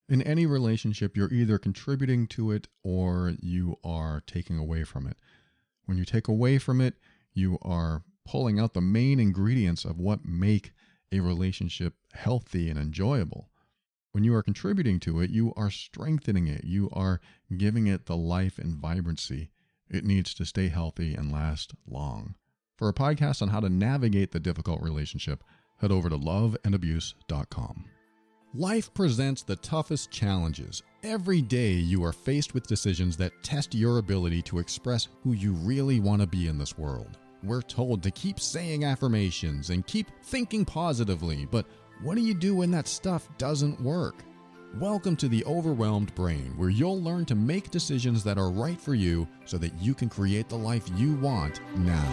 In any relationship, you're either contributing to it or you are taking away from it. When you take away from it, you are pulling out the main ingredients of what make a relationship healthy and enjoyable. When you are contributing to it, you are strengthening it. You are giving it the life and vibrancy it needs to stay healthy and last long. For a podcast on how to navigate the difficult relationship, head over to loveandabuse.com. Life presents the toughest challenges. Every day you are faced with decisions that test your ability to express who you really want to be in this world. We're told to keep saying affirmations and keep thinking positively, but what do you do when that stuff doesn't work? Welcome to the Overwhelmed Brain, where you'll learn to make decisions that are right for you so that you can create the life you want now.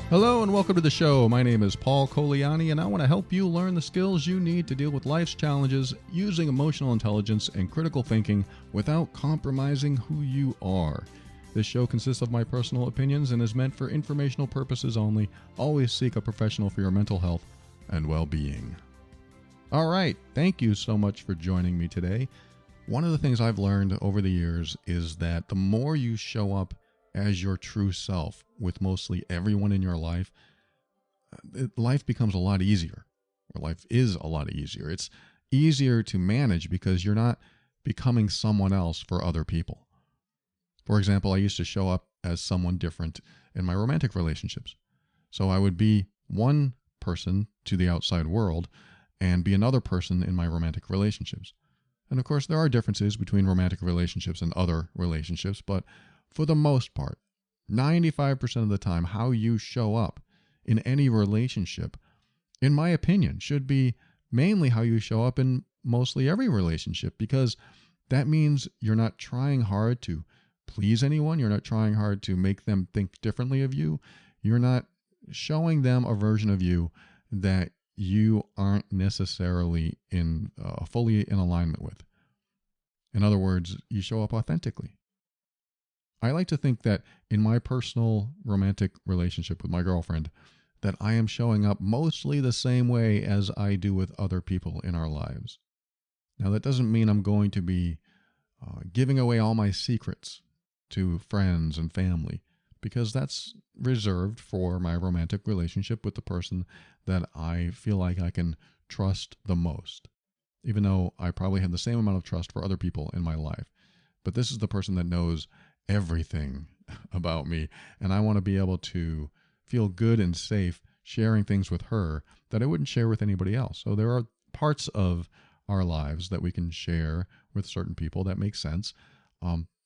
Hello and welcome to the show. My name is Paul Coliani and I want to help you learn the skills you need to deal with life's challenges using emotional intelligence and critical thinking without compromising who you are. This show consists of my personal opinions and is meant for informational purposes only. Always seek a professional for your mental health and well-being. All right, thank you so much for joining me today. One of the things I've learned over the years is that the more you show up as your true self with mostly everyone in your life, life becomes a lot easier. Or life is a lot easier. It's easier to manage because you're not becoming someone else for other people. For example, I used to show up as someone different in my romantic relationships. So I would be one person to the outside world and be another person in my romantic relationships. And of course, there are differences between romantic relationships and other relationships, but for the most part, 95% of the time, how you show up in any relationship, in my opinion, should be mainly how you show up in mostly every relationship, because that means you're not trying hard to please anyone. You're not trying hard to make them think differently of you. You're not showing them a version of you that you aren't necessarily fully in alignment with. In other words, you show up authentically. I like to think that in my personal romantic relationship with my girlfriend, that I am showing up mostly the same way as I do with other people in our lives. Now, that doesn't mean I'm going to be giving away all my secrets to friends and family, because that's reserved for my romantic relationship with the person that I feel like I can trust the most, even though I probably have the same amount of trust for other people in my life. But this is the person that knows everything about me, and I want to be able to feel good and safe sharing things with her that I wouldn't share with anybody else. So there are parts of our lives that we can share with certain people that make sense.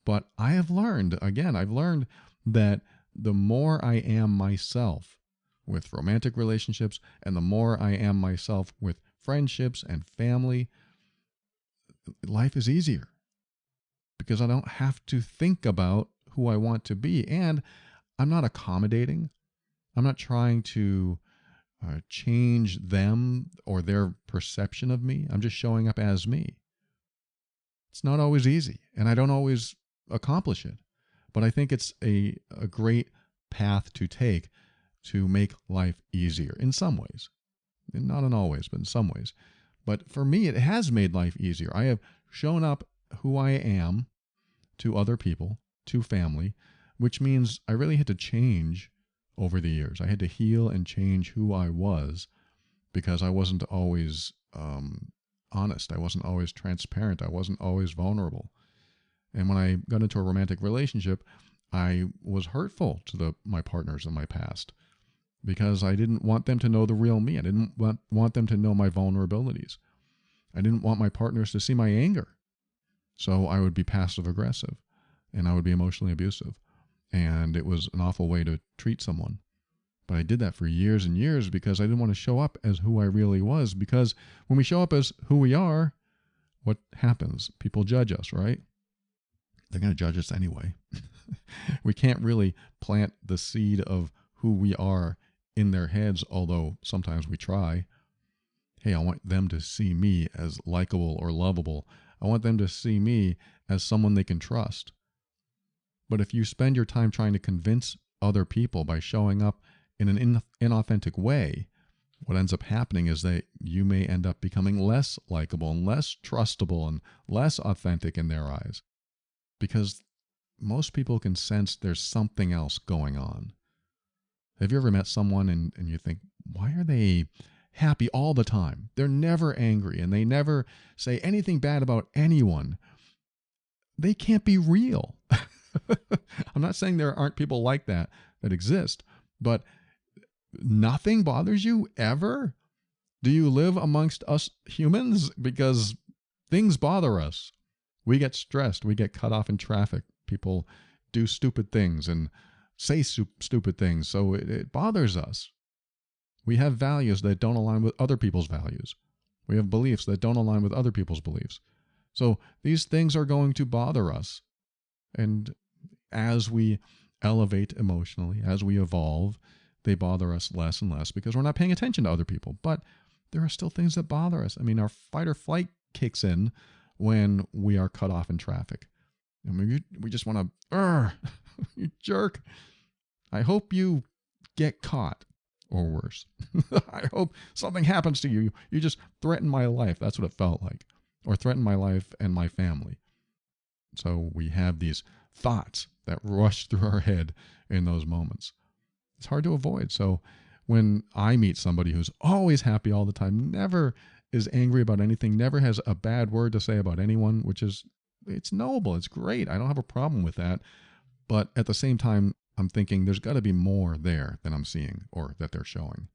But I've learned that the more I am myself with romantic relationships and the more I am myself with friendships and family, life is easier, because I don't have to think about who I want to be. And I'm not accommodating. I'm not trying to change them or their perception of me. I'm just showing up as me. It's not always easy, and I don't always accomplish it. But I think it's a great path to take to make life easier in some ways. And not in all ways, but in some ways. But for me, it has made life easier. I have shown up who I am to other people, to family, which means I really had to change over the years. I had to heal and change who I was, because I wasn't always honest. I wasn't always transparent. I wasn't always vulnerable. And when I got into a romantic relationship, I was hurtful to my partners in my past, because I didn't want them to know the real me. I didn't want them to know my vulnerabilities. I didn't want my partners to see my anger. So I would be passive aggressive and I would be emotionally abusive. And it was an awful way to treat someone. But I did that for years and years because I didn't want to show up as who I really was. Because when we show up as who we are, what happens? People judge us, right? They're going to judge us anyway. We can't really plant the seed of who we are in their heads, although sometimes we try. Hey, I want them to see me as likable or lovable. I want them to see me as someone they can trust. But if you spend your time trying to convince other people by showing up in an inauthentic way, what ends up happening is that you may end up becoming less likable and less trustable and less authentic in their eyes, because most people can sense there's something else going on. Have you ever met someone and you think, why are they happy all the time? They're never angry and they never say anything bad about anyone. They can't be real. I'm not saying there aren't people like that exist, but nothing bothers you ever? Do you live amongst us humans? Because things bother us. We get stressed. We get cut off in traffic. People do stupid things and say stupid things. So it bothers us. We have values that don't align with other people's values. We have beliefs that don't align with other people's beliefs. So these things are going to bother us. And as we elevate emotionally, as we evolve, they bother us less and less because we're not paying attention to other people. But there are still things that bother us. I mean, our fight or flight kicks in when we are cut off in traffic. I mean, we just want to, you jerk. I hope you get caught or worse. I hope something happens to you. You just threaten my life. That's what it felt like. Or threaten my life and my family. So we have these thoughts that rush through our head in those moments. It's hard to avoid. So when I meet somebody who's always happy all the time, never is angry about anything, never has a bad word to say about anyone, which is, it's noble. It's great. I don't have a problem with that. But at the same time, I'm thinking there's got to be more there than I'm seeing or that they're showing.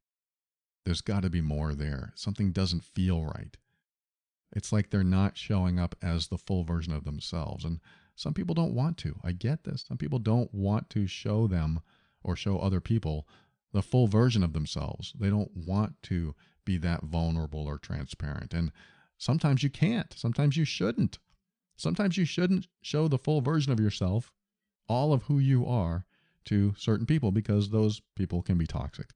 There's got to be more there. Something doesn't feel right. It's like they're not showing up as the full version of themselves. And some people don't want to. I get this. Some people don't want to show them or show other people the full version of themselves. They don't want to be that vulnerable or transparent. And sometimes you can't. Sometimes you shouldn't. Sometimes you shouldn't show the full version of yourself, all of who you are, to certain people, because those people can be toxic.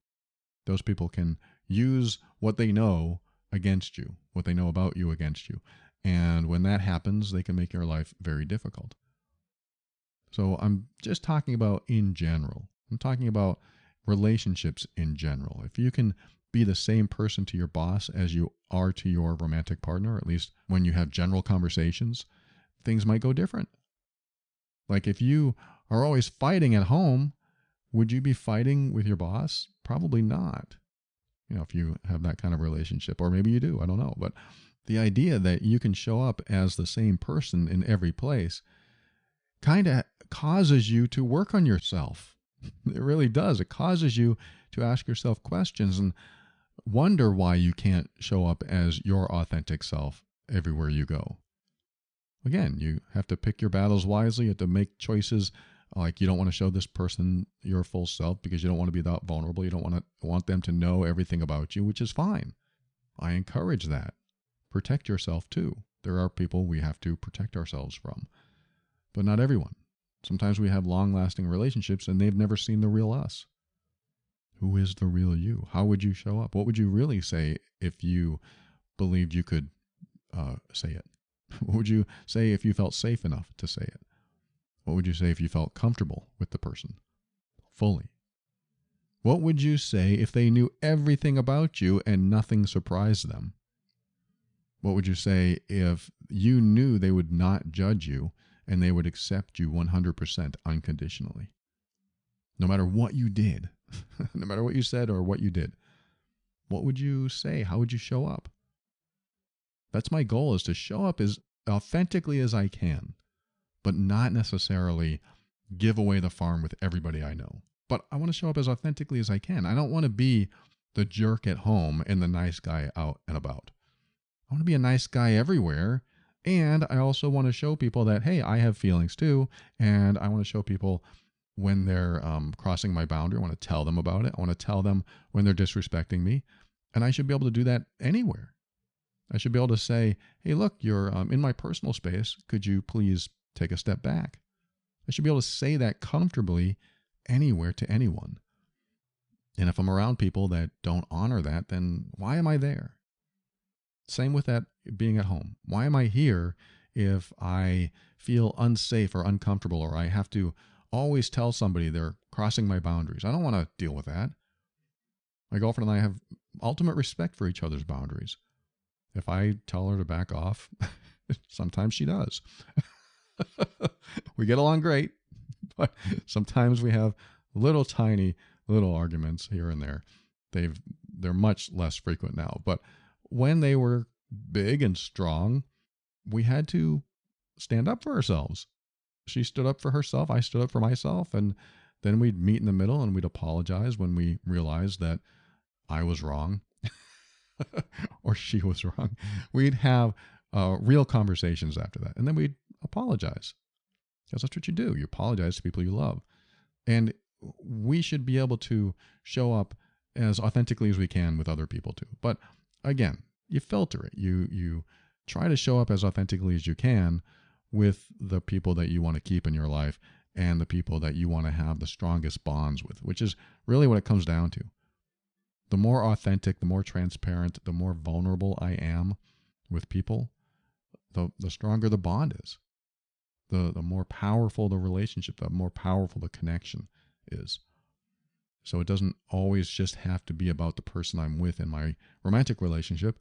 Those people can use what they know against you, what they know about you against you. And when that happens, they can make your life very difficult. So I'm just talking about in general. I'm talking about relationships in general. If you can be the same person to your boss as you are to your romantic partner, at least when you have general conversations, things might go different. Like if you are always fighting at home, would you be fighting with your boss? Probably not. You know, if you have that kind of relationship, or maybe you do, I don't know. But the idea that you can show up as the same person in every place kind of causes you to work on yourself. It really does. It causes you to ask yourself questions and wonder why you can't show up as your authentic self everywhere you go. Again, you have to pick your battles wisely. You have to make choices. Like you don't want to show this person your full self because you don't want to be that vulnerable. You don't want them to know everything about you, which is fine. I encourage that. Protect yourself too. There are people we have to protect ourselves from, but not everyone. Sometimes we have long-lasting relationships and they've never seen the real us. Who is the real you? How would you show up? What would you really say if you believed you could say it? What would you say if you felt safe enough to say it? What would you say if you felt comfortable with the person fully? What would you say if they knew everything about you and nothing surprised them? What would you say if you knew they would not judge you and they would accept you 100% unconditionally? No matter what you did, no matter what you said or what you did, what would you say? How would you show up? That's my goal, is to show up as authentically as I can, but not necessarily give away the farm with everybody I know. But I want to show up as authentically as I can. I don't want to be the jerk at home and the nice guy out and about. I want to be a nice guy everywhere. And I also want to show people that, hey, I have feelings too. And I want to show people when they're crossing my boundary. I want to tell them about it. I want to tell them when they're disrespecting me. And I should be able to do that anywhere. I should be able to say, hey, look, you're in my personal space. Could you please take a step back? I should be able to say that comfortably anywhere to anyone. And if I'm around people that don't honor that, then why am I there? Same with that being at home. Why am I here if I feel unsafe or uncomfortable, or I have to always tell somebody they're crossing my boundaries. I don't want to deal with that. My girlfriend and I have ultimate respect for each other's boundaries. If I tell her to back off, sometimes she does. We get along great, but sometimes we have little tiny little arguments here and there. They're much less frequent now, but when they were big and strong, we had to stand up for ourselves. She stood up for herself, I stood up for myself, and then we'd meet in the middle and we'd apologize when we realized that I was wrong or she was wrong. We'd have real conversations after that, and then we'd apologize, because that's what you do. You apologize to people you love. And we should be able to show up as authentically as we can with other people too. But again, you filter it. You try to show up as authentically as you can with the people that you want to keep in your life and the people that you want to have the strongest bonds with, which is really what it comes down to. The more authentic, the more transparent, the more vulnerable I am with people, the stronger the bond is. The more powerful the relationship, the more powerful the connection is. So it doesn't always just have to be about the person I'm with in my romantic relationship.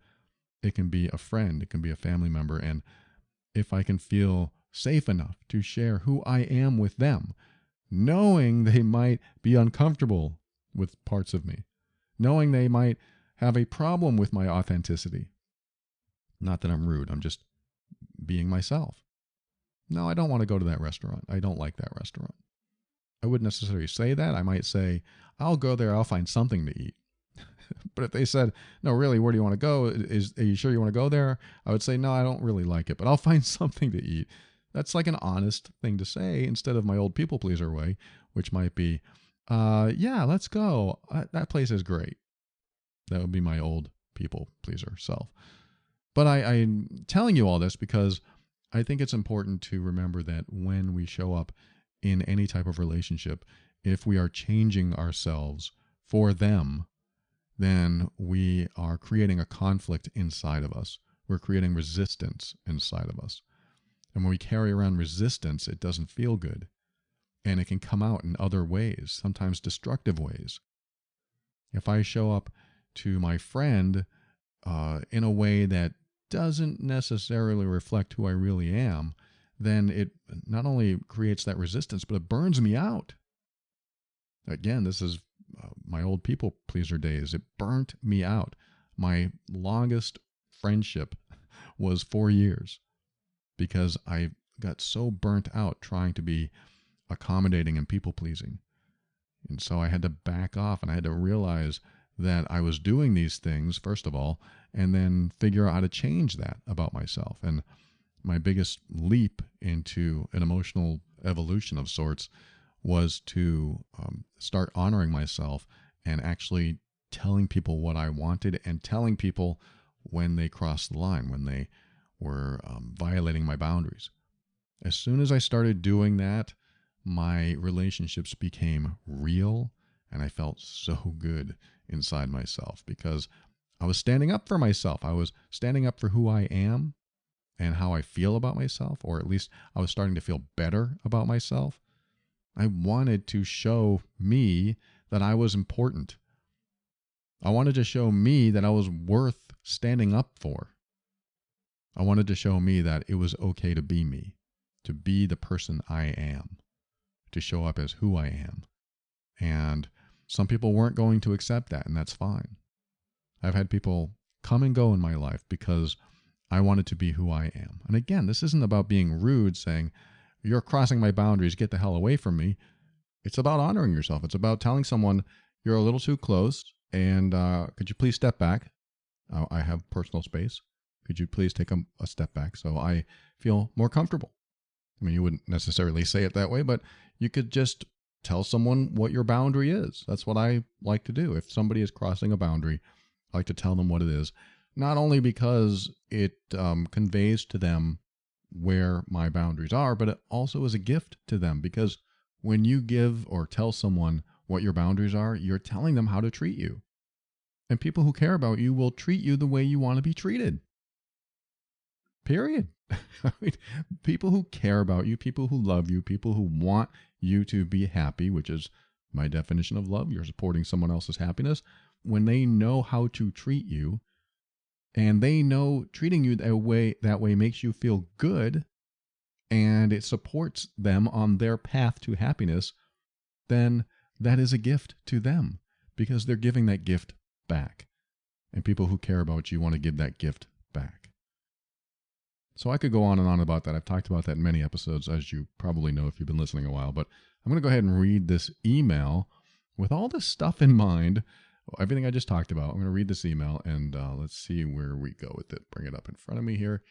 It can be a friend, it can be a family member, and if I can feel safe enough to share who I am with them, knowing they might be uncomfortable with parts of me, knowing they might have a problem with my authenticity. Not that I'm rude, I'm just being myself. No, I don't want to go to that restaurant. I don't like that restaurant. I wouldn't necessarily say that. I might say, I'll go there, I'll find something to eat. But if they said, no, really, where do you want to go? Are you sure you want to go there? I would say, no, I don't really like it, but I'll find something to eat. That's like an honest thing to say instead of my old people pleaser way, which might be, yeah, let's go. That place is great. That would be my old people pleaser self. But I'm telling you all this because I think it's important to remember that when we show up in any type of relationship, if we are changing ourselves for them, then we are creating a conflict inside of us. We're creating resistance inside of us. And when we carry around resistance, it doesn't feel good. And it can come out in other ways, sometimes destructive ways. If I show up to my friend in a way that doesn't necessarily reflect who I really am, then it not only creates that resistance, but it burns me out. Again, this is my old people pleaser days. It burnt me out. My longest friendship was 4 years because I got so burnt out trying to be accommodating and people pleasing. And so I had to back off, and I had to realize that I was doing these things, first of all, and then figure out how to change that about myself. And my biggest leap into an emotional evolution of sorts was to start honoring myself and actually telling people what I wanted and telling people when they crossed the line, when they were violating my boundaries. As soon as I started doing that, my relationships became real, and I felt so good inside myself because I was standing up for myself. I was standing up for who I am and how I feel about myself, or at least I was starting to feel better about myself. I wanted to show me that I was important. I wanted to show me that I was worth standing up for. I wanted to show me that it was okay to be me, to be the person I am, to show up as who I am. And some people weren't going to accept that, and that's fine. I've had people come and go in my life because I wanted to be who I am. And again, this isn't about being rude, saying, you're crossing my boundaries, get the hell away from me. It's about honoring yourself. It's about telling someone, you're a little too close, and could you please step back? I have personal space. Could you please take a step back so I feel more comfortable? I mean, you wouldn't necessarily say it that way, but you could just tell someone what your boundary is. That's what I like to do. If somebody is crossing a boundary, I like to tell them what it is. Not only because it conveys to them where my boundaries are, but it also is a gift to them, because when you give or tell someone what your boundaries are, you're telling them how to treat you. And people who care about you will treat you the way you want to be treated. period. I mean, people who care about you, people who love you, people who want you to be happy, which is my definition of love. You're supporting someone else's happiness. When they know how to treat you, and they know treating you that way makes you feel good, and it supports them on their path to happiness, then that is a gift to them because they're giving that gift back. And people who care about you want to give that gift back. So I could go on and on about that. I've talked about that in many episodes, as you probably know if you've been listening a while. But I'm going to go ahead and read this email with all this stuff in mind, everything I just talked about. I'm going to read this email, and let's see where we go with it. Bring it up in front of me here.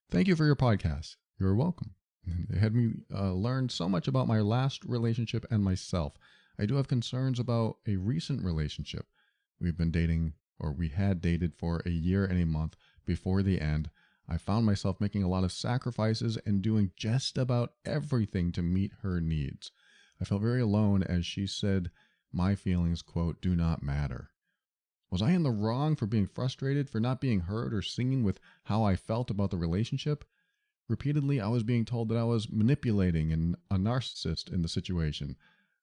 Thank you for your podcast. You're welcome. It had me learn so much about my last relationship and myself. I do have concerns about a recent relationship. We've been dating, or we had dated for a year and a month before the end. I found myself making a lot of sacrifices and doing just about everything to meet her needs. I felt very alone as she said my feelings, quote, do not matter. Was I in the wrong for being frustrated, for not being heard or seen with how I felt about the relationship? Repeatedly, I was being told that I was manipulating and a narcissist in the situation.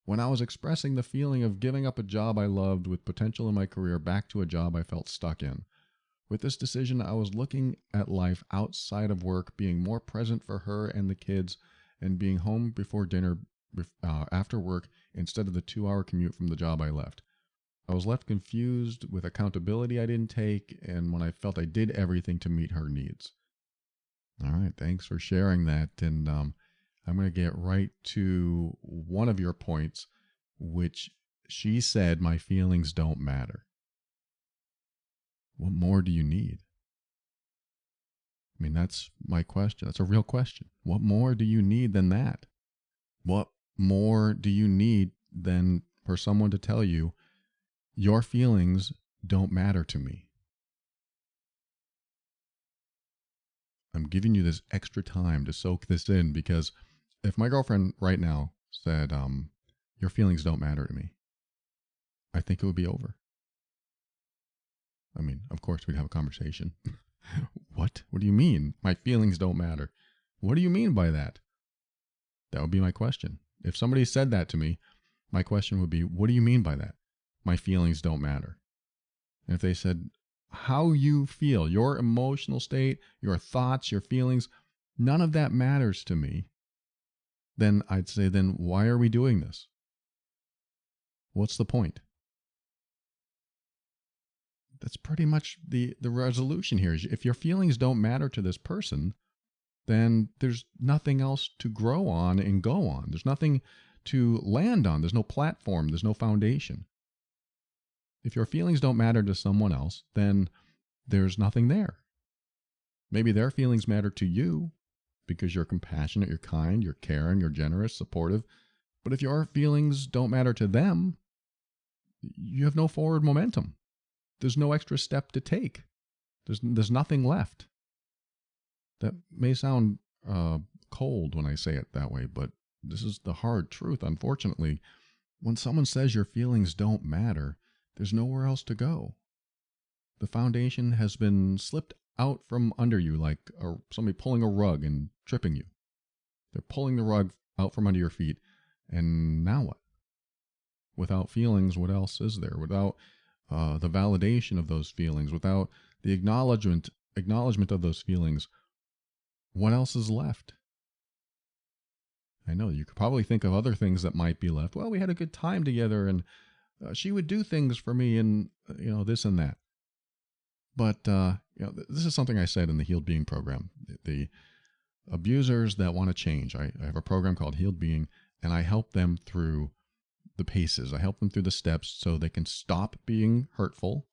When I was expressing the feeling of giving up a job I loved with potential in my career back to a job I felt stuck in. With this decision, I was looking at life outside of work, being more present for her and the kids, and being home before dinner after work instead of the 2-hour commute from the job I left. I was left confused with accountability I didn't take, and when I felt I did everything to meet her needs. All right, thanks for sharing that. And I'm going to get right to one of your points, which she said, my feelings don't matter. What more do you need? I mean, that's my question. That's a real question. What more do you need than that? What more do you need than for someone to tell you, your feelings don't matter to me? I'm giving you this extra time to soak this in, because if my girlfriend right now said, your feelings don't matter to me, I think it would be over. I mean, of course, we'd have a conversation. What? What do you mean? My feelings don't matter. What do you mean by that? That would be my question. If somebody said that to me, my question would be, what do you mean by that? My feelings don't matter. And if they said, how you feel, your emotional state, your thoughts, your feelings, none of that matters to me, then I'd say, then why are we doing this? What's the point? That's pretty much the resolution here. Is if your feelings don't matter to this person, then there's nothing else to grow on and go on. There's nothing to land on. There's no platform. There's no foundation. If your feelings don't matter to someone else, then there's nothing there. Maybe their feelings matter to you because you're compassionate, you're kind, you're caring, you're generous, supportive. But if your feelings don't matter to them, you have no forward momentum. There's no extra step to take. There's nothing left. That may sound cold when I say it that way, but this is the hard truth. Unfortunately, when someone says your feelings don't matter, there's nowhere else to go. The foundation has been slipped out from under you like somebody pulling a rug and tripping you. They're pulling the rug out from under your feet, and now what? Without feelings, what else is there? Without the validation of those feelings, without the acknowledgement of those feelings, what else is left? I know you could probably think of other things that might be left. Well, we had a good time together, and she would do things for me, and this and that. But this is something I said in the Healed Being program. The abusers that want to change, I have a program called Healed Being, and I help them through the paces. I help them through the steps so they can stop being hurtful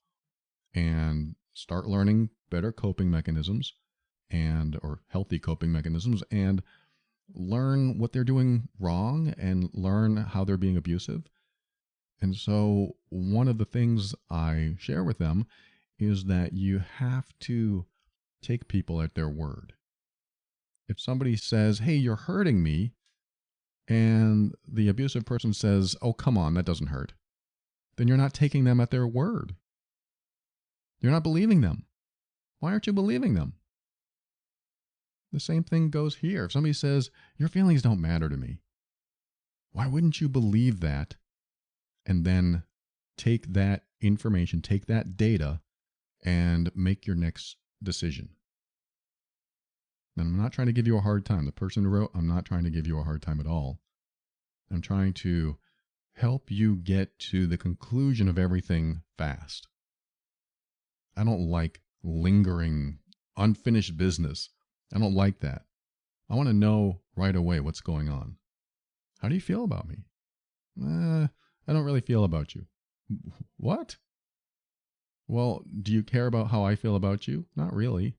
and start learning better coping mechanisms or healthy coping mechanisms, and learn what they're doing wrong and learn how they're being abusive. And so one of the things I share with them is that you have to take people at their word. If somebody says, hey, you're hurting me, and the abusive person says, oh, come on, that doesn't hurt, then you're not taking them at their word. You're not believing them. Why aren't you believing them? The same thing goes here. If somebody says, your feelings don't matter to me, why wouldn't you believe that and then take that information, take that data, and make your next decision? And I'm not trying to give you a hard time. The person who wrote, I'm not trying to give you a hard time at all. I'm trying to help you get to the conclusion of everything fast. I don't like lingering, unfinished business. I don't like that. I want to know right away what's going on. How do you feel about me? I don't really feel about you. What? Well, do you care about how I feel about you? Not really.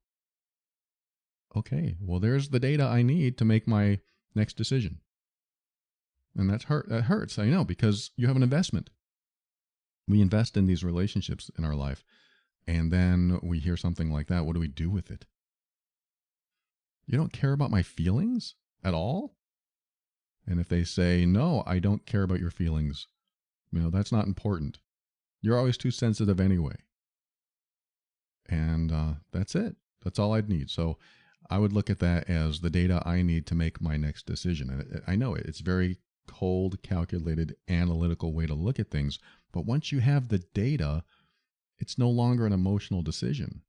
Okay, well, there's the data I need to make my next decision. And that hurts, I know, because you have an investment. We invest in these relationships in our life, and then we hear something like that. What do we do with it? You don't care about my feelings at all? And if they say, no, I don't care about your feelings, that's not important. You're always too sensitive anyway. And that's it. That's all I'd need. So I would look at that as the data I need to make my next decision. And I know it's very cold, calculated, analytical way to look at things. But once you have the data, it's no longer an emotional decision.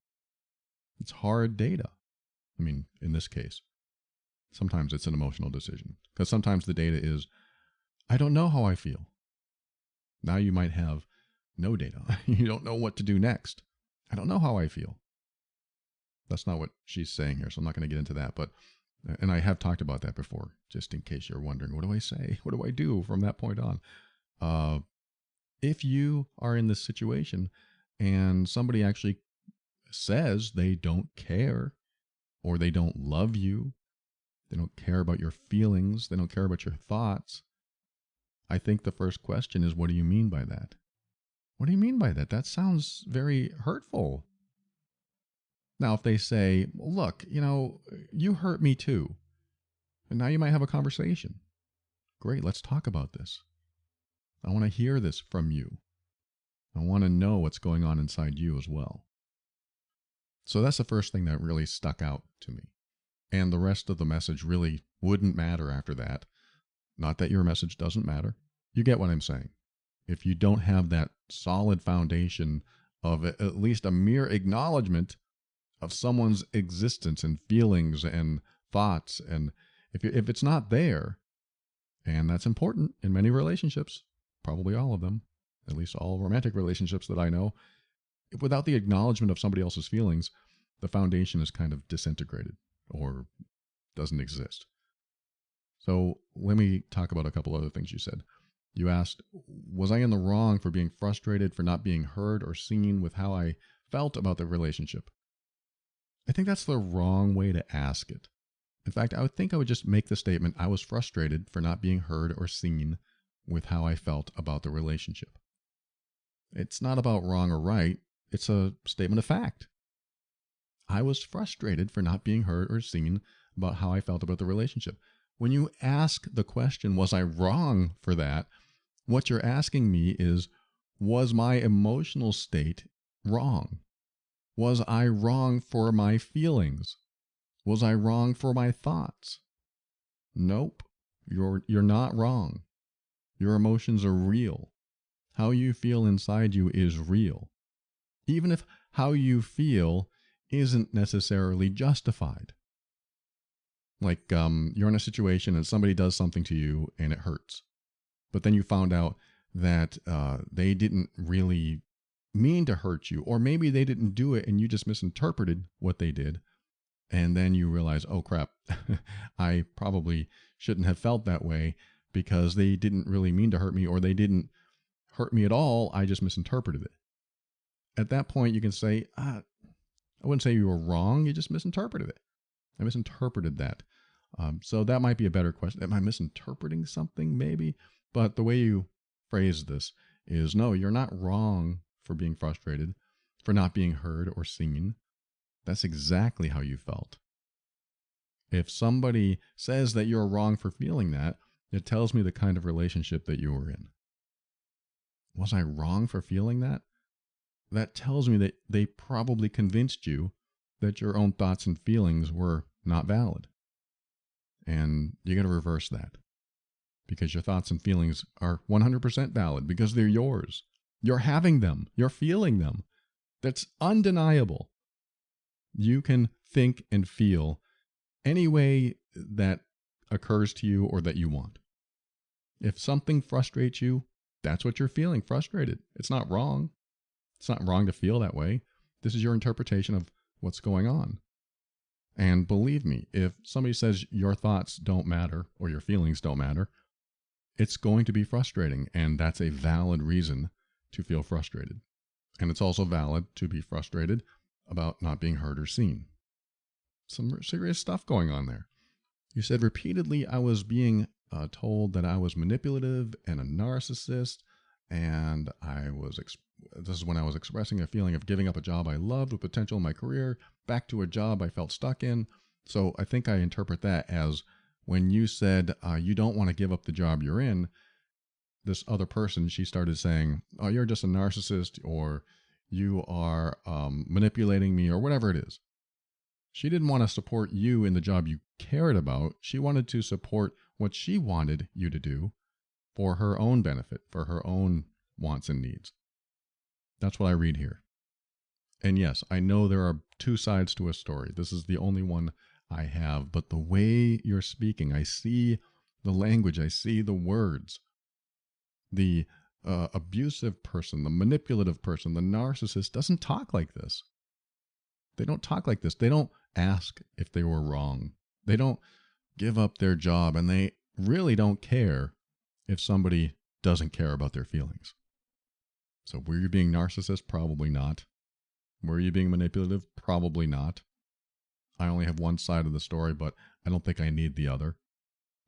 It's hard data. I mean, in this case, sometimes it's an emotional decision because sometimes the data is, I don't know how I feel. Now you might have no data. You don't know what to do next. I don't know how I feel. That's not what she's saying here, so I'm not going to get into that. And I have talked about that before, just in case you're wondering, what do I say? What do I do from that point on? If you are in this situation and somebody actually says they don't care or they don't love you, they don't care about your feelings, they don't care about your thoughts, I think the first question is, what do you mean by that? What do you mean by that? That sounds very hurtful. Now, if they say, look, you hurt me too, and now you might have a conversation. Great, let's talk about this. I want to hear this from you. I want to know what's going on inside you as well. So that's the first thing that really stuck out to me. And the rest of the message really wouldn't matter after that. Not that your message doesn't matter. You get what I'm saying. If you don't have that solid foundation of at least a mere acknowledgement of someone's existence and feelings and thoughts, and if it's not there, and that's important in many relationships, probably all of them, at least all romantic relationships that I know, without the acknowledgement of somebody else's feelings, the foundation is kind of disintegrated or doesn't exist. So let me talk about a couple other things you said. You asked, was I in the wrong for being frustrated, for not being heard or seen with how I felt about the relationship? I think that's the wrong way to ask it. In fact, I would just make the statement, I was frustrated for not being heard or seen with how I felt about the relationship. It's not about wrong or right. It's a statement of fact. I was frustrated for not being heard or seen about how I felt about the relationship. When you ask the question, was I wrong for that? What you're asking me is, was my emotional state wrong? Was I wrong for my feelings? Was I wrong for my thoughts? Nope. You're not wrong. Your emotions are real. How you feel inside you is real. Even if how you feel isn't necessarily justified. Like you're in a situation and somebody does something to you and it hurts. But then you found out that they didn't really mean to hurt you, or maybe they didn't do it and you just misinterpreted what they did. And then you realize, oh crap, I probably shouldn't have felt that way because they didn't really mean to hurt me, or they didn't hurt me at all. I just misinterpreted it. At that point, you can say, I wouldn't say you were wrong. You just misinterpreted it. I misinterpreted that. So that might be a better question. Am I misinterpreting something? Maybe. But the way you phrase this is, no, you're not wrong for being frustrated, for not being heard or seen. That's exactly how you felt. If somebody says that you're wrong for feeling that, it tells me the kind of relationship that you were in. Was I wrong for feeling that? That tells me that they probably convinced you that your own thoughts and feelings were not valid. And you got to reverse that, because your thoughts and feelings are 100% valid because they're yours. You're having them. You're feeling them. That's undeniable. You can think and feel any way that occurs to you or that you want. If something frustrates you, that's what you're feeling, frustrated. It's not wrong. It's not wrong to feel that way. This is your interpretation of what's going on. And believe me, if somebody says your thoughts don't matter or your feelings don't matter, it's going to be frustrating. And that's a valid reason to feel frustrated. And it's also valid to be frustrated about not being heard or seen. Some serious stuff going on there. You said repeatedly I was being told that I was manipulative and a narcissist, and this is when I was expressing a feeling of giving up a job I loved with potential in my career back to a job I felt stuck in. So I think I interpret that as when you said you don't want to give up the job you're in, this other person, she started saying, oh, you're just a narcissist, or you are manipulating me, or whatever it is. She didn't want to support you in the job you cared about. She wanted to support what she wanted you to do for her own benefit, for her own wants and needs. That's what I read here. And yes, I know there are two sides to a story. This is the only one I have. But the way you're speaking, I see the language, I see the words. The abusive person, the manipulative person, the narcissist doesn't talk like this. They don't talk like this. They don't ask if they were wrong. They don't give up their job, and they really don't care if somebody doesn't care about their feelings. So were you being narcissist? Probably not. Were you being manipulative? Probably not. I only have one side of the story, but I don't think I need the other,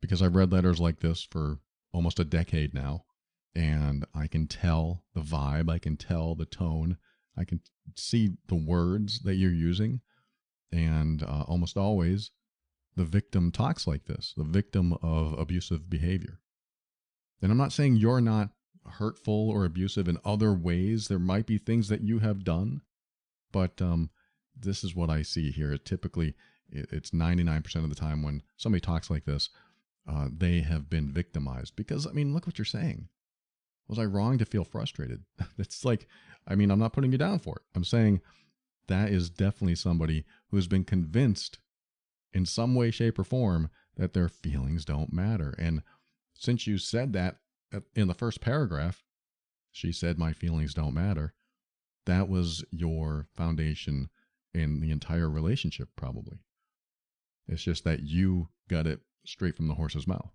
because I've read letters like this for almost a decade now, and I can tell the vibe, I can tell the tone, I can see the words that you're using, and almost always the victim talks like this, the victim of abusive behavior. And I'm not saying you're not hurtful or abusive in other ways. There might be things that you have done, but this is what I see here. It's 99% of the time when somebody talks like this, they have been victimized. Because, I mean, look what you're saying. Was I wrong to feel frustrated? It's like, I mean, I'm not putting you down for it. I'm saying that is definitely somebody who's been convinced in some way, shape, or form that their feelings don't matter. And since you said that in the first paragraph, she said, my feelings don't matter. That was your foundation in the entire relationship, probably. It's just that you got it straight from the horse's mouth.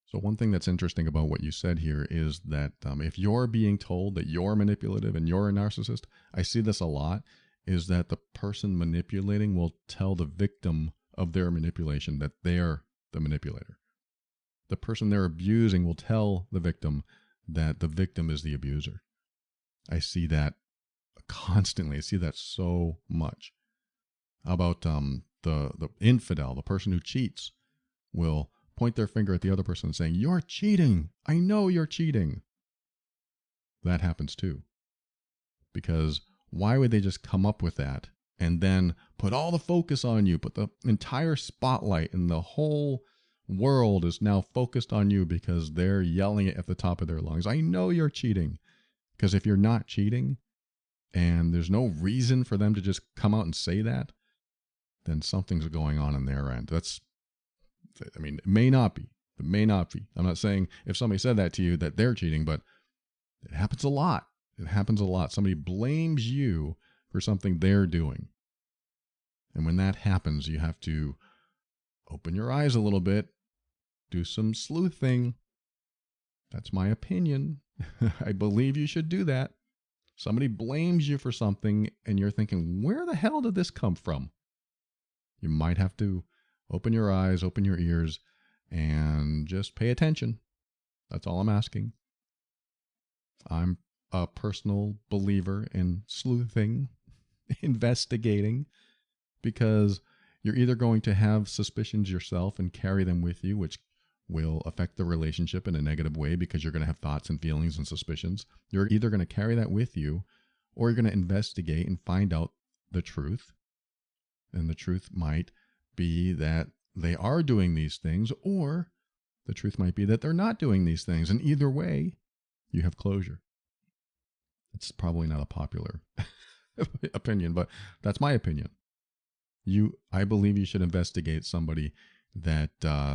So one thing that's interesting about what you said here is that if you're being told that you're manipulative and you're a narcissist, I see this a lot, is that the person manipulating will tell the victim of their manipulation that they're the manipulator. The person they're abusing will tell the victim that the victim is the abuser. I see that constantly. I see that so much. How about the infidel, the person who cheats, will point their finger at the other person saying, you're cheating. I know you're cheating. That happens too. Because why would they just come up with that and then put all the focus on you, put the entire spotlight, and the whole world is now focused on you because they're yelling it at the top of their lungs. I know you're cheating. Because if you're not cheating and there's no reason for them to just come out and say that, then something's going on their end. It may not be. It may not be. I'm not saying if somebody said that to you that they're cheating, but it happens a lot. It happens a lot. Somebody blames you for something they're doing. And when that happens, you have to open your eyes a little bit, do some sleuthing. That's my opinion. I believe you should do that. Somebody blames you for something and you're thinking, where the hell did this come from? You might have to open your eyes, open your ears, and just pay attention. That's all I'm asking. I'm a personal believer in sleuthing, investigating, because you're either going to have suspicions yourself and carry them with you, which will affect the relationship in a negative way because you're going to have thoughts and feelings and suspicions. You're either going to carry that with you, or you're going to investigate and find out the truth. And the truth might be that they are doing these things, or the truth might be that they're not doing these things. And either way, you have closure. It's probably not a popular opinion, but that's my opinion. I believe you should investigate somebody that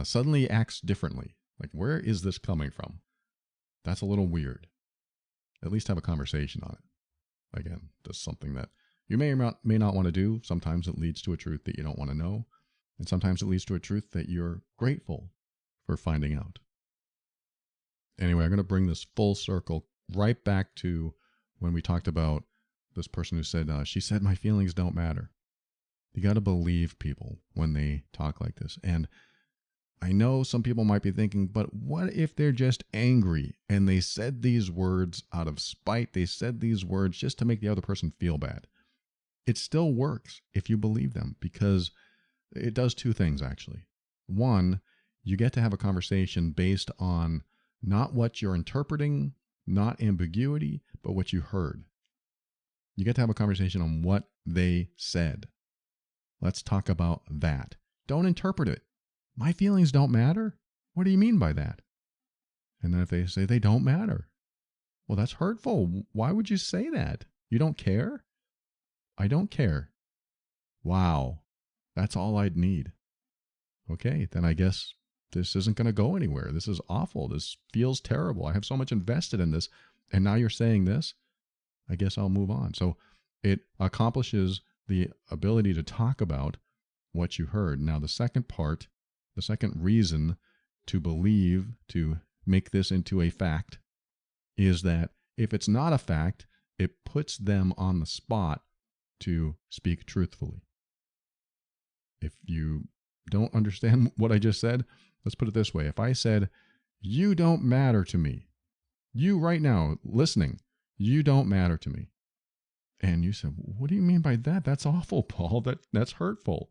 suddenly acts differently. Like, where is this coming from? That's a little weird. At least have a conversation on it. Again, that's something that you may or may not want to do. Sometimes it leads to a truth that you don't want to know. And sometimes it leads to a truth that you're grateful for finding out. Anyway, I'm going to bring this full circle right back to when we talked about this person who said, she said, my feelings don't matter. You got to believe people when they talk like this. And I know some people might be thinking, but what if they're just angry and they said these words out of spite? They said these words just to make the other person feel bad. It still works if you believe them, because it does two things, actually. One, you get to have a conversation based on not what you're interpreting, not ambiguity, but what you heard. You get to have a conversation on what they said. Let's talk about that. Don't interpret it. My feelings don't matter? What do you mean by that? And then if they say they don't matter, well, that's hurtful. Why would you say that? You don't care? I don't care. Wow. That's all I'd need. Okay, then I guess this isn't going to go anywhere. This is awful. This feels terrible. I have so much invested in this, and now you're saying this? I guess I'll move on. So it accomplishes the ability to talk about what you heard. Now, the second part, the second reason to believe, to make this into a fact, is that if it's not a fact, it puts them on the spot to speak truthfully. If you don't understand what I just said, let's put it this way. If I said, you don't matter to me, you right now listening, you don't matter to me. And you said, what do you mean by that? That's awful, Paul. That's hurtful.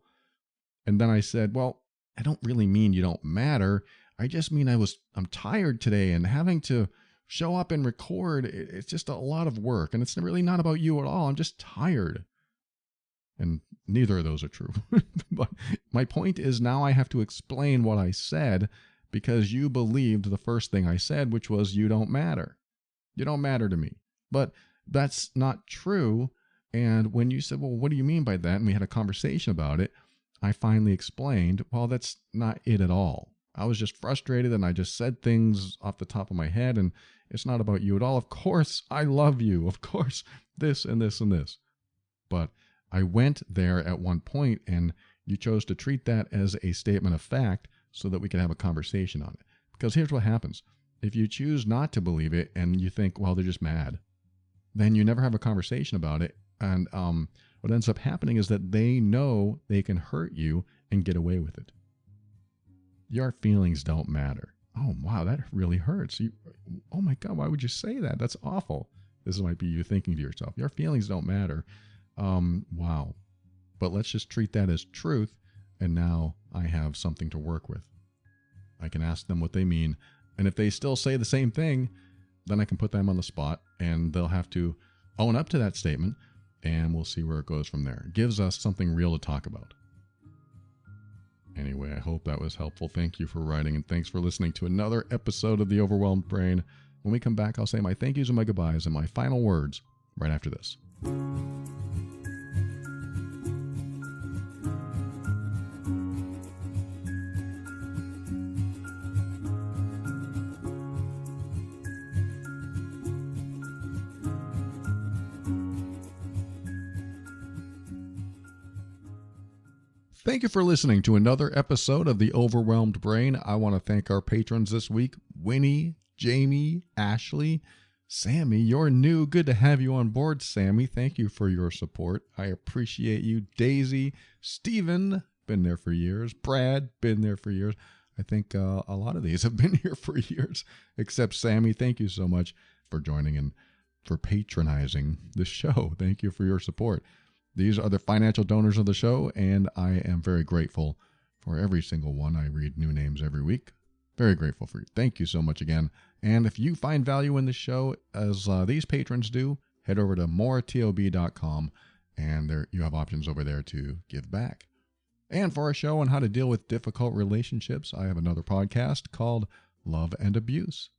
And then I said, well, I don't really mean you don't matter. I just mean I'm tired today, and having to show up and record, it's just a lot of work, and it's really not about you at all. I'm just tired. And neither of those are true. But my point is, now I have to explain what I said because you believed the first thing I said, which was you don't matter. You don't matter to me. But that's not true. And when you said, well, what do you mean by that? And we had a conversation about it. I finally explained, well, that's not it at all. I was just frustrated and I just said things off the top of my head, and it's not about you at all. Of course, I love you. Of course, this and this and this. But I went there at one point, and you chose to treat that as a statement of fact so that we can have a conversation on it. Because here's what happens. If you choose not to believe it and you think, well, they're just mad, then you never have a conversation about it. And what ends up happening is that they know they can hurt you and get away with it. Your feelings don't matter. Oh, wow, that really hurts. Oh, my God, why would you say that? That's awful. This might be you thinking to yourself, your feelings don't matter. Wow. But let's just treat that as truth, and now I have something to work with. I can ask them what they mean, and if they still say the same thing, then I can put them on the spot, and they'll have to own up to that statement, and we'll see where it goes from there. It gives us something real to talk about. Anyway, I hope that was helpful. Thank you for writing, and thanks for listening to another episode of The Overwhelmed Brain. When we come back, I'll say my thank yous and my goodbyes and my final words right after this. Thank you for listening to another episode of The Overwhelmed Brain. I want to thank our patrons this week, Winnie, Jamie, Ashley, Sammy. You're new. Good to have you on board, Sammy. Thank you for your support. I appreciate you. Daisy, Stephen, been there for years. Brad, been there for years. I think a lot of these have been here for years, except Sammy. Thank you so much for joining and for patronizing the show. Thank you for your support. These are the financial donors of the show, and I am very grateful for every single one. I read new names every week. Very grateful for you. Thank you so much again. And if you find value in the show, as these patrons do, head over to moretob.com, and there you have options over there to give back. And for a show on how to deal with difficult relationships, I have another podcast called Love and Abuse.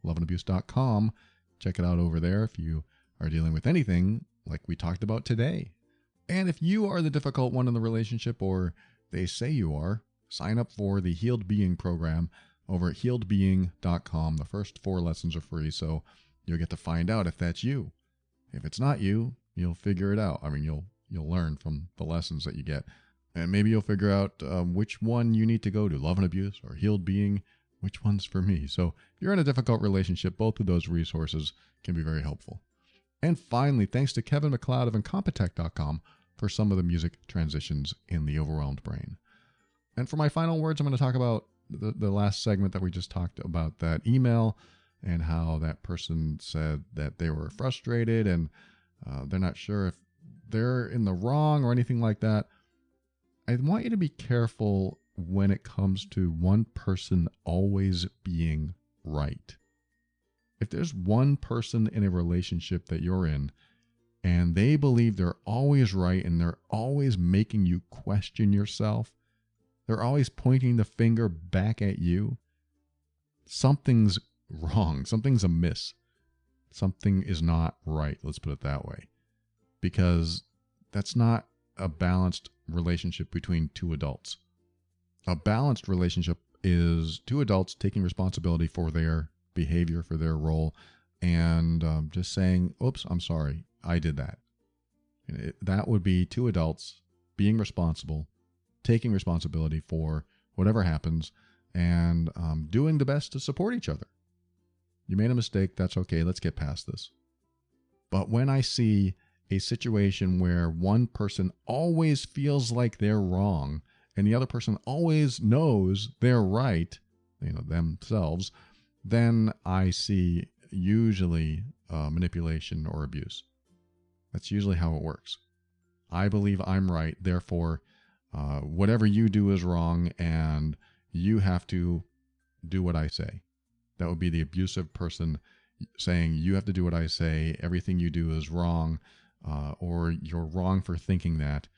Loveandabuse.com. Check it out over there if you are dealing with anything like we talked about today. And if you are the difficult one in the relationship, or they say you are, sign up for the Healed Being program over at healedbeing.com. The first 4 lessons are free, so you'll get to find out if that's you. If it's not you, you'll figure it out. I mean, you'll learn from the lessons that you get. And maybe you'll figure out which one you need to go to, Love and Abuse or Healed Being, which one's for me. So if you're in a difficult relationship, both of those resources can be very helpful. And finally, thanks to Kevin MacLeod of Incompetech.com for some of the music transitions in The Overwhelmed Brain. And for my final words, I'm going to talk about the last segment that we just talked about, that email, and how that person said that they were frustrated and they're not sure if they're in the wrong or anything like that. I want you to be careful when it comes to one person always being right. If there's one person in a relationship that you're in and they believe they're always right and they're always making you question yourself, they're always pointing the finger back at you, something's wrong. Something's amiss. Something is not right. Let's put it that way. Because that's not a balanced relationship between 2 adults. A balanced relationship is 2 adults taking responsibility for their behavior, for their role, and just saying, oops, I'm sorry, I did that. That would be 2 adults being responsible, taking responsibility for whatever happens, and doing the best to support each other. You made a mistake, that's okay, let's get past this. But when I see a situation where one person always feels like they're wrong and the other person always knows they're right, themselves, then I see usually manipulation or abuse. That's usually how it works. I believe I'm right, therefore whatever you do is wrong and you have to do what I say. That would be the abusive person saying, you have to do what I say, everything you do is wrong, or you're wrong for thinking that,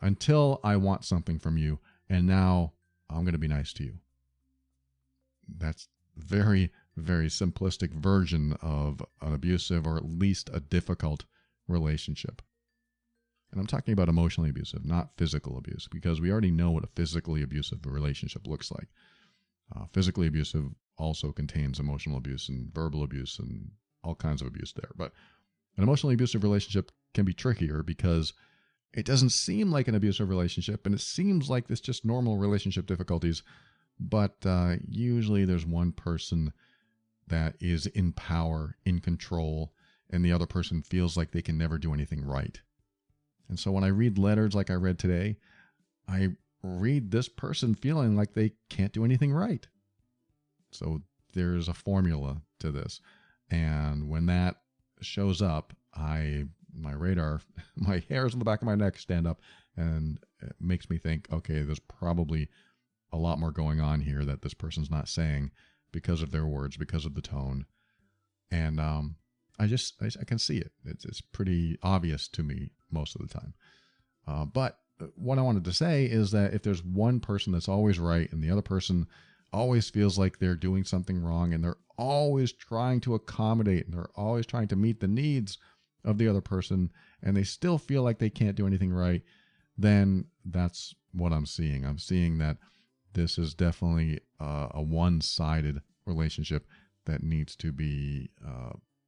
until I want something from you, and now I'm going to be nice to you. That's very, very simplistic version of an abusive, or at least a difficult relationship. And I'm talking about emotionally abusive, not physical abuse, because we already know what a physically abusive relationship looks like. Physically abusive also contains emotional abuse and verbal abuse and all kinds of abuse there. But an emotionally abusive relationship can be trickier because it doesn't seem like an abusive relationship, and it seems like it's just normal relationship difficulties. But usually there's one person that is in power, in control, and the other person feels like they can never do anything right. And so when I read letters like I read today, I read this person feeling like they can't do anything right. So there's a formula to this. And when that shows up, my hairs on the back of my neck stand up, and it makes me think, okay, there's probably a lot more going on here that this person's not saying because of their words, because of the tone. And I can see it. It's pretty obvious to me most of the time. But what I wanted to say is that if there's one person that's always right and the other person always feels like they're doing something wrong, and they're always trying to accommodate, and they're always trying to meet the needs of the other person, and they still feel like they can't do anything right, then that's what I'm seeing. I'm seeing that this is definitely a one-sided relationship that needs to be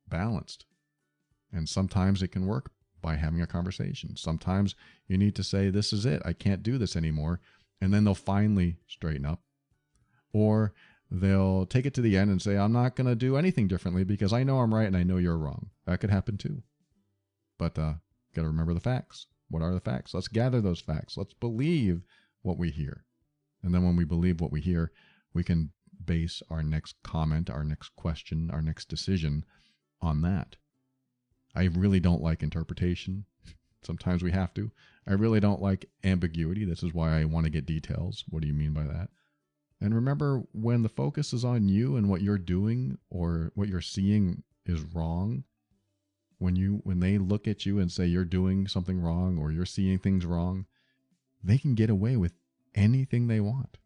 balanced. And sometimes it can work by having a conversation. Sometimes you need to say, this is it, I can't do this anymore. And then they'll finally straighten up. Or they'll take it to the end and say, I'm not going to do anything differently because I know I'm right and I know you're wrong. That could happen too. But got to remember the facts. What are the facts? Let's gather those facts. Let's believe what we hear. And then when we believe what we hear, we can base our next comment, our next question, our next decision on that. I really don't like interpretation. Sometimes we have to. I really don't like ambiguity. This is why I want to get details. What do you mean by that? And remember, when the focus is on you and what you're doing or what you're seeing is wrong, when they look at you and say you're doing something wrong or you're seeing things wrong, they can get away with anything they want.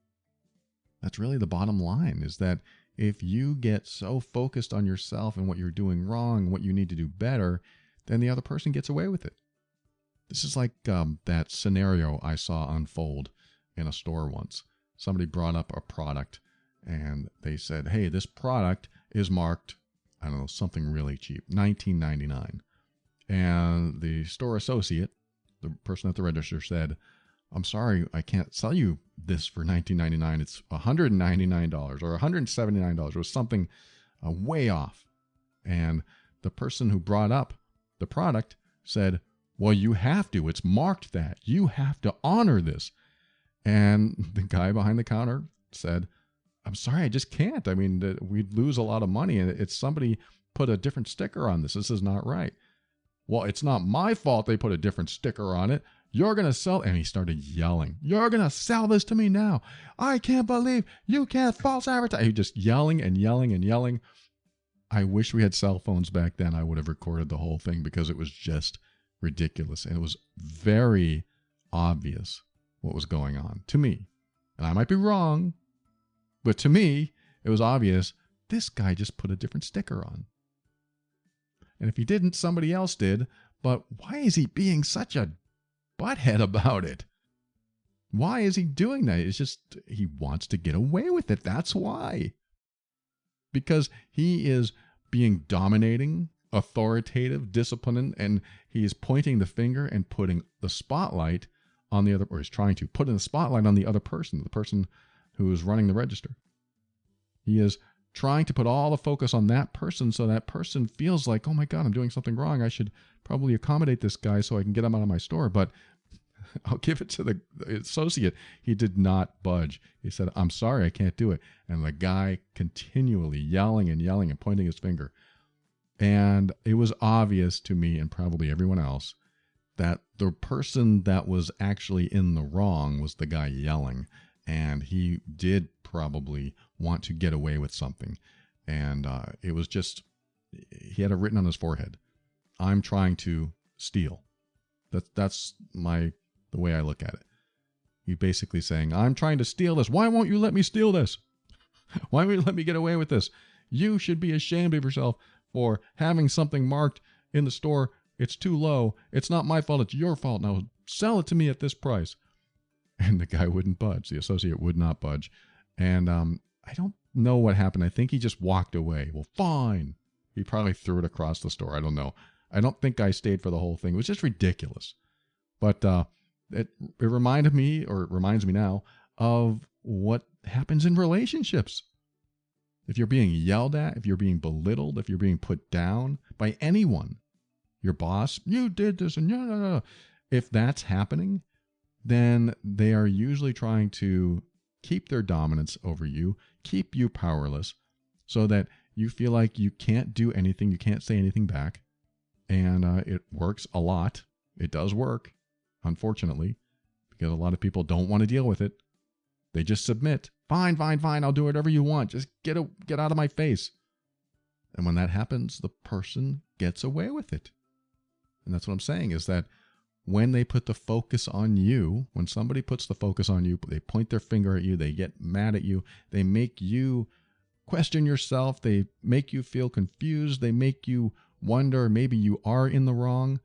That's really the bottom line, is that if you get so focused on yourself and what you're doing wrong, what you need to do better, then the other person gets away with it. This is like that scenario I saw unfold in a store once. Somebody brought up a product and they said, hey, this product is marked, I don't know, something really cheap, $19.99. And the store associate, the person at the register, said, I'm sorry, I can't sell you this for $19.99. It's $199 or $179. It was something way off. And the person who brought up the product said, well, you have to. It's marked that. You have to honor this. And the guy behind the counter said, I'm sorry, I just can't. I mean, we'd lose a lot of money. And it's somebody put a different sticker on this. This is not right. Well, it's not my fault they put a different sticker on it. You're going to sell. And he started yelling. You're going to sell this to me now. I can't believe you can't false advertise. He was just yelling and yelling and yelling. I wish we had cell phones back then. I would have recorded the whole thing because it was just ridiculous. And it was very obvious what was going on to me. And I might be wrong, but to me, it was obvious this guy just put a different sticker on. And if he didn't, somebody else did. But why is he being such a butthead about it? Why is he doing that? It's just he wants to get away with it. That's why. Because he is being dominating, authoritative, disciplining, and he is pointing the finger and putting the spotlight on the other, or he's trying to put in the spotlight on the other person, the person who is running the register. He is trying to put all the focus on that person so that person feels like, oh my God, I'm doing something wrong. I should probably accommodate this guy so I can get him out of my store. But I'll give it to the associate. He did not budge. He said, I'm sorry, I can't do it. And the guy continually yelling and yelling and pointing his finger. And it was obvious to me and probably everyone else that the person that was actually in the wrong was the guy yelling. And he did probably want to get away with something. And it was just, he had it written on his forehead. I'm trying to steal. That's the way I look at it. He's basically saying, I'm trying to steal this. Why won't you let me steal this? Why won't you let me get away with this? You should be ashamed of yourself for having something marked in the store. It's too low. It's not my fault. It's your fault. Now sell it to me at this price. And the guy wouldn't budge. The associate would not budge. And I don't know what happened. I think he just walked away. Well, fine. He probably threw it across the store. I don't know. I don't think I stayed for the whole thing. It was just ridiculous. But it reminded me, or it reminds me now, of what happens in relationships. If you're being yelled at, if you're being belittled, if you're being put down by anyone, your boss, you did this, and no. If that's happening, then they are usually trying to keep their dominance over you, keep you powerless, so that you feel like you can't do anything, you can't say anything back. And it works a lot. It does work, unfortunately, because a lot of people don't want to deal with it. They just submit. Fine, I'll do whatever you want. Just get out of my face. And when that happens, the person gets away with it. And that's what I'm saying, is that when they put the focus on you, when somebody puts the focus on you, they point their finger at you, they get mad at you, they make you question yourself, they make you feel confused, they make you wonder maybe you are in the wrong.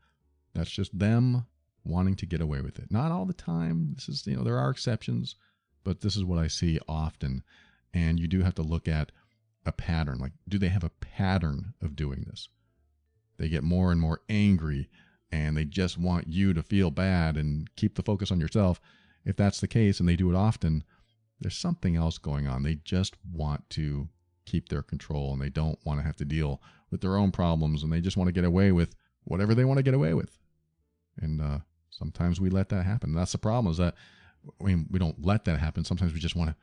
That's just them wanting to get away with it. Not all the time. This is, there are exceptions, but this is what I see often. And you do have to look at a pattern. Like, do they have a pattern of doing this? They get more and more angry, and they just want you to feel bad and keep the focus on yourself. If that's the case, and they do it often, there's something else going on. They just want to keep their control, and they don't want to have to deal with their own problems, and they just want to get away with whatever they want to get away with. And sometimes we let that happen. That's the problem, is that we don't let that happen. Sometimes we just want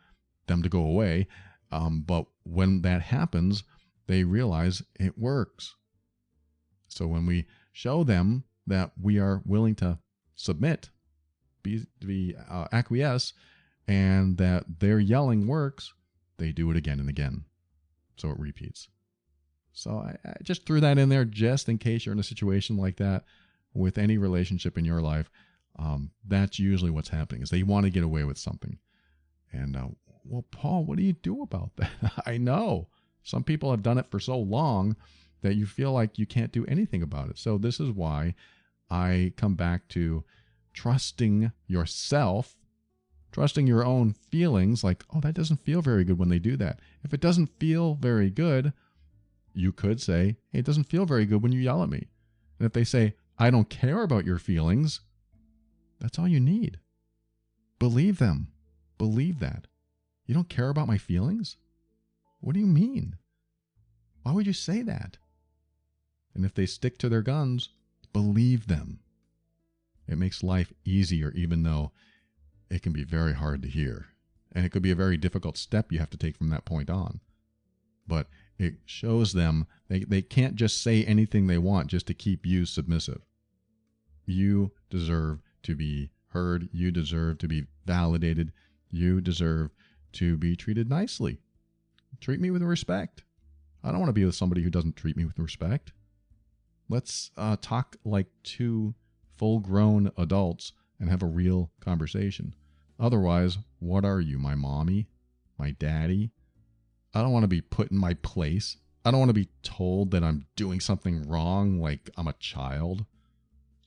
them to go away. But when that happens, they realize it works. So when we show them that we are willing to submit, be acquiesce, and that their yelling works, they do it again and again. So it repeats. So I just threw that in there just in case you're in a situation like that with any relationship in your life. That's usually what's happening, is they want to get away with something. And, well, Paul, what do you do about that? I know some people have done it for so long that you feel like you can't do anything about it. So this is why I come back to trusting yourself, trusting your own feelings. Like, oh, that doesn't feel very good when they do that. If it doesn't feel very good, you could say, hey, it doesn't feel very good when you yell at me. And if they say, I don't care about your feelings, that's all you need. Believe them. Believe that. You don't care about my feelings? What do you mean? Why would you say that? And if they stick to their guns, believe them. It makes life easier, even though it can be very hard to hear. And it could be a very difficult step you have to take from that point on. But it shows them they can't just say anything they want just to keep you submissive. You deserve to be heard. You deserve to be validated. You deserve to be treated nicely. Treat me with respect. I don't want to be with somebody who doesn't treat me with respect. Let's talk like two full-grown adults and have a real conversation. Otherwise, what are you, my mommy? My daddy? I don't want to be put in my place. I don't want to be told that I'm doing something wrong like I'm a child.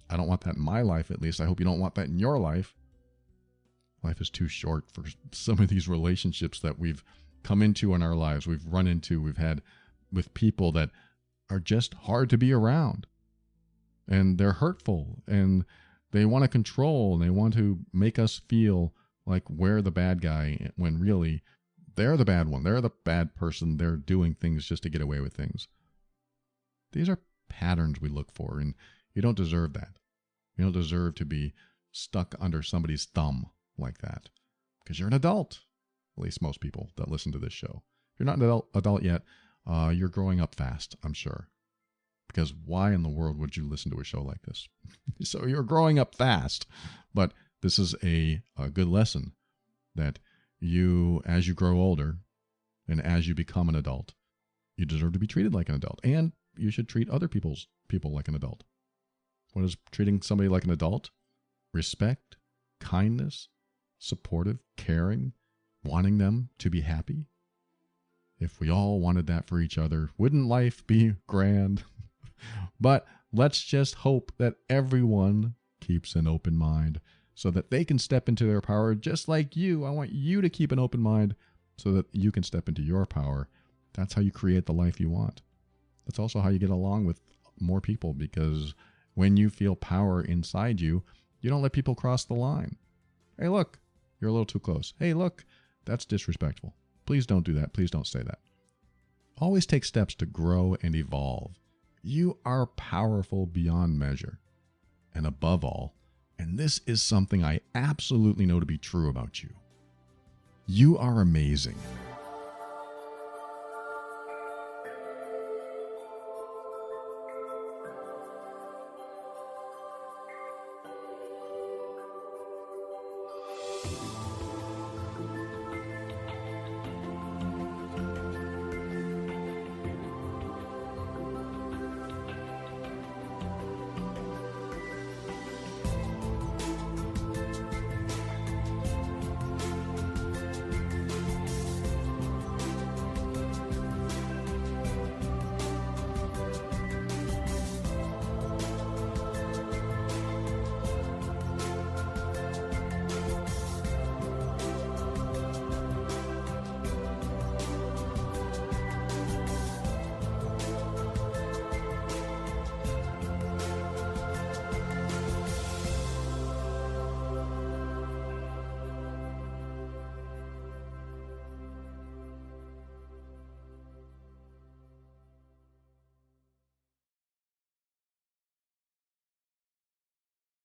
I don't want that in my life, at least. I hope you don't want that in your life. Life is too short for some of these relationships that we've come into in our lives, we've run into, we've had with people that are just hard to be around. And they're hurtful, and they want to control, and they want to make us feel like we're the bad guy, when really they're the bad one. They're the bad person. They're doing things just to get away with things. These are patterns we look for, and you don't deserve that. You don't deserve to be stuck under somebody's thumb like that, because you're an adult. At least most people that listen to this show. If you're not an adult yet, you're growing up fast, I'm sure. Because why in the world would you listen to a show like this? So you're growing up fast. But this is a good lesson that you, as you grow older and as you become an adult, you deserve to be treated like an adult. And you should treat other people like an adult. What is treating somebody like an adult? Respect, kindness, supportive, caring, wanting them to be happy. If we all wanted that for each other, wouldn't life be grand? But let's just hope that everyone keeps an open mind so that they can step into their power just like you. I want you to keep an open mind so that you can step into your power. That's how you create the life you want. That's also how you get along with more people, because when you feel power inside you, you don't let people cross the line. Hey, look, you're a little too close. Hey, look, that's disrespectful. Please don't do that. Please don't say that. Always take steps to grow and evolve. You are powerful beyond measure. And above all, and this is something I absolutely know to be true about you, you are amazing.